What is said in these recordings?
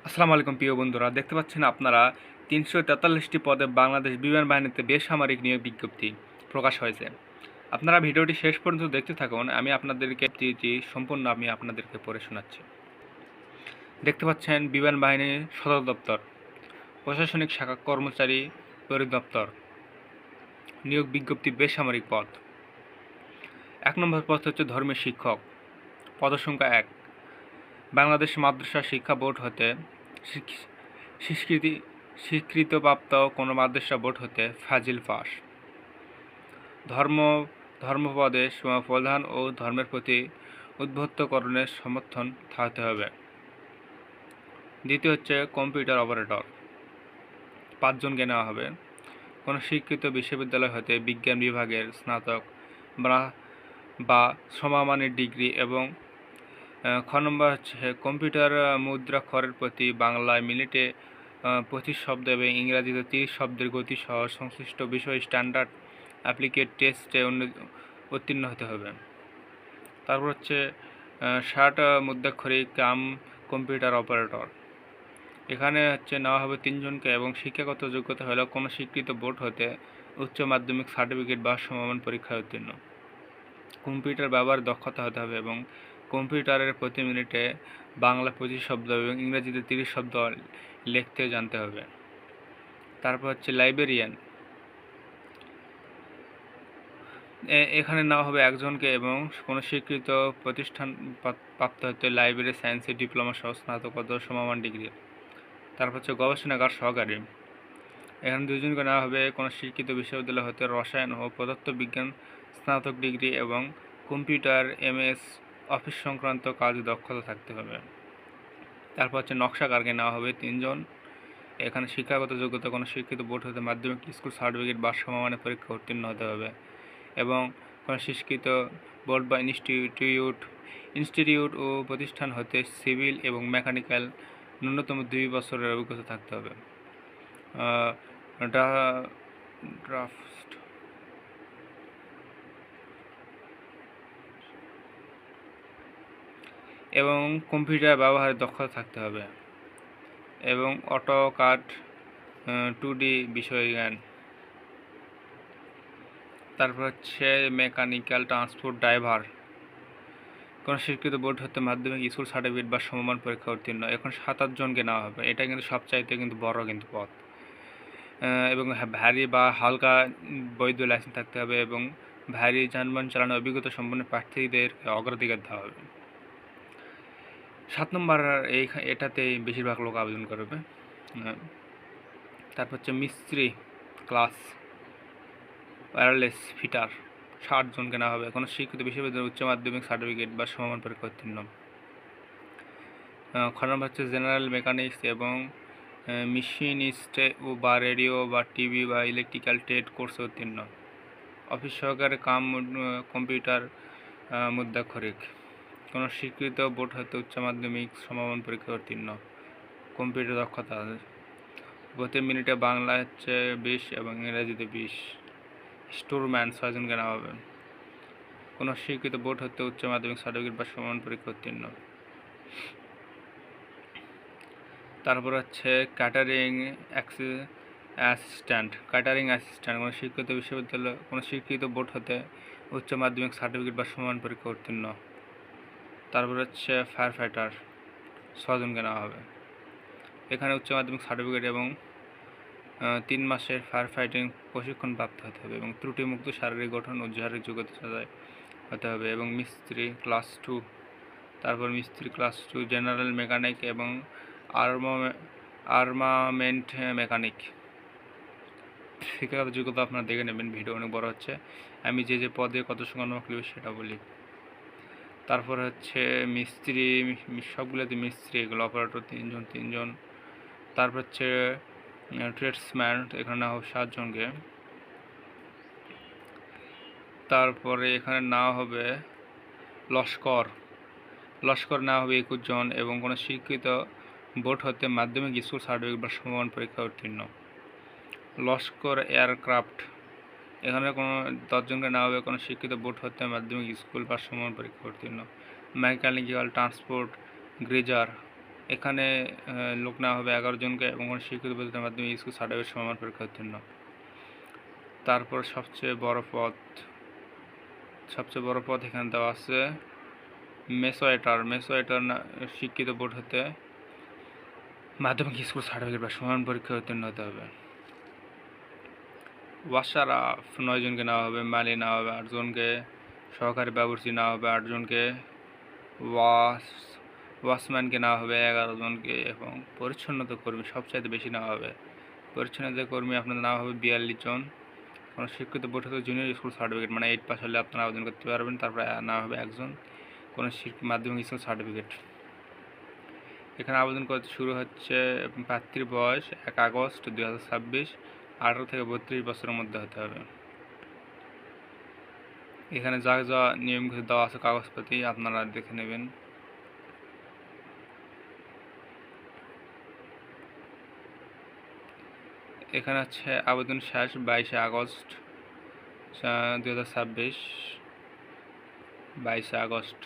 আসসালামু আলাইকুম প্রিয় বন্ধুরা, দেখতে পাচ্ছেন আপনারা ৩৪৩টি পদে বাংলাদেশ বিমান বাহিনীতে বেসামরিক নিয়োগ বিজ্ঞপ্তি প্রকাশ হয়েছে। আপনারা ভিডিওটি শেষ পর্যন্ত দেখতে থাকুন। আমি আপনাদেরকে পড়ে শোনাচ্ছি। দেখতে পাচ্ছেন বিমান বাহিনীর সদর দপ্তর, প্রশাসনিক শাখা কর্মচারী পরিদপ্তর, নিয়োগ বিজ্ঞপ্তি বেসামরিক পদ। ১ নম্বর পদ হচ্ছে ধর্মের শিক্ষক, পদসংখ্যা ১। বাংলাদেশ মাদ্রাসা শিক্ষা বোর্ড হতে স্বীকৃতি স্বীকৃতিপ্রাপ্ত কোনো মাদ্রাসা বোর্ড হতে ফাজিল পাস। ধর্মপদে প্রধান ও ধর্মের প্রতি উদ্বুদ্ধকরণের সমর্থন থাকতে হবে। দ্বিতীয় হচ্ছে কম্পিউটার অপারেটর, ৫ জনকে নেওয়া হবে। কোনো স্বীকৃত বিশ্ববিদ্যালয় হতে বিজ্ঞান বিভাগের স্নাতক বা সমমানের ডিগ্রি এবং খ নম্বর হচ্ছে কম্পিউটার মুদ্রাক্ষরের প্রতি বাংলায় মিনিটে 25 শব্দ এবং ইংরাজিতে 30 শব্দের গতি সহ সংশ্লিষ্ট বিষয় স্ট্যান্ডার্ড অ্যাপ্লিকেড টেস্টে উত্তীর্ণ হতে হবে। তারপর হচ্ছে 60 মুদ্রাক্ষরিক কাম কম্পিউটার অপারেটর। এখানে হচ্ছে নেওয়া হবে 3 জনকে এবং শিক্ষাগত যোগ্যতা হলো কোনো স্বীকৃত বোর্ড হতে উচ্চ মাধ্যমিক সার্টিফিকেট বা সমমান পরীক্ষায় উত্তীর্ণ। কম্পিউটার ব্যবহার দক্ষতা হতে হবে এবং কম্পিউটারের প্রতি মিনিটে বাংলা 25 শব্দ এবং ইংরেজিতে 30 শব্দ লিখতে জানতে হবে। তারপর হচ্ছে লাইব্রেরিয়ান, এখানে নেওয়া হবে একজনকে এবং কোনো স্বীকৃত প্রতিষ্ঠান প্রাপ্ত হতে লাইব্রেরি সায়েন্সের ডিপ্লোমা সহ স্নাতকোত্তর সমমান ডিগ্রি। তারপর হচ্ছে গবেষণাগার সহকারী, এখানে 2 জনকে নেওয়া হবে কোনো স্বীকৃত বিশ্ববিদ্যালয় হতে রসায়ন ও পদার্থ বিজ্ঞান স্নাতক ডিগ্রি এবং কম্পিউটার MS অফিস সংক্রান্ত কাজে দক্ষতা থাকতে হবে। তারপর হচ্ছে নকশাকারকে নেওয়া হবে 3 জন। এখানে শিক্ষাগত যোগ্যতা কোনো শিক্ষিত বোর্ড হতে মাধ্যমিক স্কুল সার্টিফিকেট বা সমমানের পরীক্ষা উত্তীর্ণ হতে হবে এবং কোনো স্বীকৃত বোর্ড বা ইনস্টিটিউট ও প্রতিষ্ঠান হতে সিভিল এবং মেকানিক্যাল ন্যূনতম 2 বছরের অভিজ্ঞতা থাকতে হবে। ড্রাফট এবং কম্পিউটার ব্যবহারের দক্ষতা থাকতে হবে এবং অটোকাড 2D বিষয় জ্ঞান। তারপর হচ্ছে মেকানিক্যাল ট্রান্সপোর্ট ড্রাইভার, কোনো স্বীকৃত বোর্ড হতে মাধ্যমিক স্কুল সার্টিফিকেট বা সমমান পরীক্ষা উত্তীর্ণ। এখন 7-8 জনকে নেওয়া হবে। এটা কিন্তু সবচাইতে কিন্তু বড় কিন্তু পদ এবং ভারী বা হালকা বৈধ লাইসেন্স থাকতে হবে এবং ভারী যানবাহন চালানোর অভিজ্ঞতা সম্পন্ন প্রার্থীদের অগ্রাধিকার দেওয়া হবে। 7 নম্বর এটাতে বেশিরভাগ লোক আবেদন করবে। তারপর হচ্ছে মিস্ত্রি ক্লাস ওয়্যারলেস ফিটার, 60 জনকে নেওয়া হবে। কোনো স্বীকৃত বিশ্ববিদ্যালয়ের উচ্চ মাধ্যমিক সার্টিফিকেট বা সমমান পরীক্ষা উত্তীর্ণ। খ নম্বর হচ্ছে জেনারেল মেকানিক্স এবং মেশিনিস্ট বা রেডিও বা টিভি বা ইলেকট্রিক্যাল ট্রেড কোর্সে উত্তীর্ণ। অফিস সহকারে কম্পিউটার মুদ্রাক্ষরিক, কোনো স্বীকৃত বোর্ড হতে উচ্চ মাধ্যমিক সমমান পরীক্ষা উত্তীর্ণ। কম্পিউটার দক্ষতা প্রতি মিনিটে বাংলা হচ্ছে 20 এবং ইংরেজিতে 20। স্টোরম্যান 6 জনকে নেওয়া হবে। কোনো স্বীকৃত বোর্ড হতে উচ্চ মাধ্যমিক সার্টিফিকেট বা সমমান পরীক্ষা উত্তীর্ণ। তারপর হচ্ছে ক্যাটারিং অ্যাসিস্ট্যান্ট, কোনো স্বীকৃত বিশ্ববিদ্যালয় কোনো স্বীকৃত বোর্ড হতে উচ্চ মাধ্যমিক সার্টিফিকেট বা সমান পরীক্ষা উত্তীর্ণ। তারপর হচ্ছে ফায়ার ফাইটার, 6 জনকে নেওয়া হবে। এখানে উচ্চ মাধ্যমিক সার্টিফিকেট এবং 3 মাসের ফায়ার ফাইটিং প্রশিক্ষণ প্রাপ্ত হতে হবে এবং ত্রুটিমুক্ত শারীরিক গঠন ও শারীরিক যোগ্যতা সহায় হতে হবে এবং মিস্ত্রি ক্লাস 2। তারপর মিস্ত্রি ক্লাস 2 জেনারেল মেকানিক এবং আর্মামেন্ট মেকানিক। শিক্ষাগত যোগ্যতা আপনারা দেখে নেবেন, ভিডিও অনেক বড় হচ্ছে। আমি যে পদে কত সংখ্যা নম্বর লিখবে সেটা বলি। তারপর হচ্ছে মিস্ত্রি, সবগুলোতে মিস্ত্রি, এগুলো অপারেটর 3 জন। তারপর হচ্ছে ট্রেডসম্যান, এখানে নেওয়া হবে 7 জনকে। তারপরে এখানে নেওয়া হবে লস্কর নেওয়া হবে 21 জন এবং কোনো স্বীকৃত বোর্ড হতে মাধ্যমিক স্কুল সার্টিফিকেট বা সমমান পরীক্ষা উত্তীর্ণ। লস্কর এয়ারক্রাফট, এখানে কোনো 10 জনকে নেওয়া হবে কোনো স্বীকৃত বোর্ড হতে মাধ্যমিক স্কুল বা সমমান পরীক্ষা উত্তীর্ণ। মেকানিক্যাল ট্রান্সপোর্ট গ্রেজার, এখানে লোক নেওয়া হবে 11 জনকে এবং কোনো স্বীকৃত প্রতিষ্ঠানের মাধ্যমে স্কুল সার্টিফিকেট সমমান পরীক্ষা উত্তীর্ণ। তারপর সবচেয়ে বড় পদ এখানে দেওয়া আছে মেসোয়েটার শিক্ষিত বোর্ড হতে মাধ্যমিক স্কুল সার্টিফিকেট বা সমান পরীক্ষা উত্তীর্ণ হতে হবে। ওয়াশারাফ 9 জনকে নেওয়া হবে, মালি নেওয়া হবে 8 জনকে, সহকারী বাবুর্চি নেওয়া হবে 8 জনকে, ওয়াচম্যানকে নেওয়া হবে 11 জনকে এবং পরিচ্ছন্নতা কর্মী সবচাইতে বেশি নেওয়া হবে। পরিচ্ছন্নতা কর্মী আপনাদের নেওয়া হবে 42 জন। কোনো শিক্ষিত বোর্ড হতে জুনিয়র স্কুল সার্টিফিকেট মানে 8 পাস হলে আপনারা আবেদন করতে পারবেন। তারপরে নেওয়া হবে 1 জন কোনো মাধ্যমিক স্কুল সার্টিফিকেট। এখানে আবেদন করতে শুরু হচ্ছে প্রার্থীর বয়স 1 আগস্ট 2026, 18 থেকে 32 বছরের মধ্যে হতে হবে। এখানে যা যা নিয়ম কিছু দেওয়া আছে কাগজপাতি আপনারা দেখে নেবেন। এখানে হচ্ছে আবেদন শেষ 22 আগস্ট 2026, 22 আগস্ট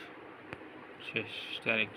শেষ তারিখ।